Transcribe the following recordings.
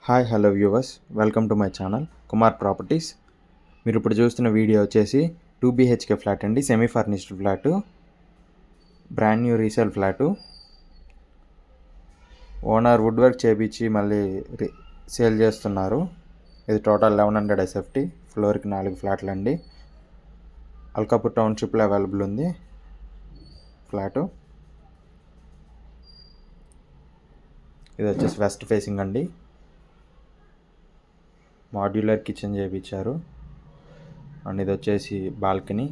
Hi hello viewers, welcome to my channel Kumar properties. మీరు ఇప్పుడు చూస్తున్న వీడియో వచ్చేసి 2 BHK ఫ్లాట్ అండి. Semi furnished flat, brand new resale flat. Owner wood work చేపించి మళ్ళీ సేల్ చేస్తున్నారు. ఇది టోటల్ 1100 SFT, ఫ్లోర్కి 4 ఫ్లాట్లు అండి. అల్కాపూర్ టౌన్షిప్లో అవైలబుల్ ఉంది ఫ్లాటు. ఇది వచ్చేసి వెస్ట్ ఫేసింగ్ అండి. మాడ్యులర్ కిచెన్ చేయించారు. అండ్ ఇది వచ్చేసి బాల్కనీ,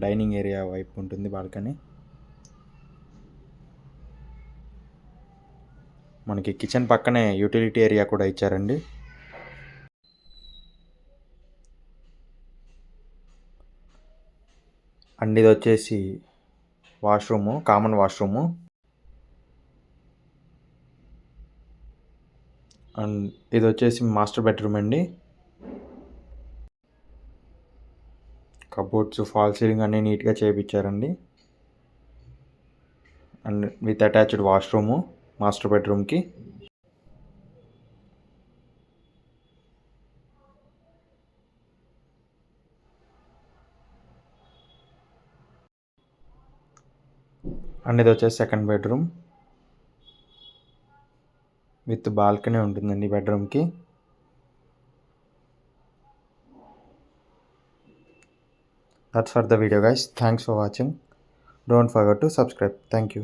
డైనింగ్ ఏరియా వైపు ఉంటుంది బాల్కనీ. మనకి కిచెన్ పక్కనే యూటిలిటీ ఏరియా కూడా ఇచ్చారండి. అండ్ ఇది వచ్చేసి వాష్రూము, కామన్ వాష్రూము. అండ్ ఇది వచ్చేసి మాస్టర్ బెడ్రూమ్ అండి. కబోర్డ్స్, ఫాల్ సీలింగ్ అన్నీ నీట్గా చేయించారండి. And with attached washroom master బెడ్రూమ్కి. అండ్ ఇది వచ్చేసి సెకండ్ బెడ్రూమ్ విత్ బాల్కనీ ఉంటుందండి బెడ్రూమ్కి. That's for the video guys. Thanks for watching. Don't forget to subscribe. Thank you.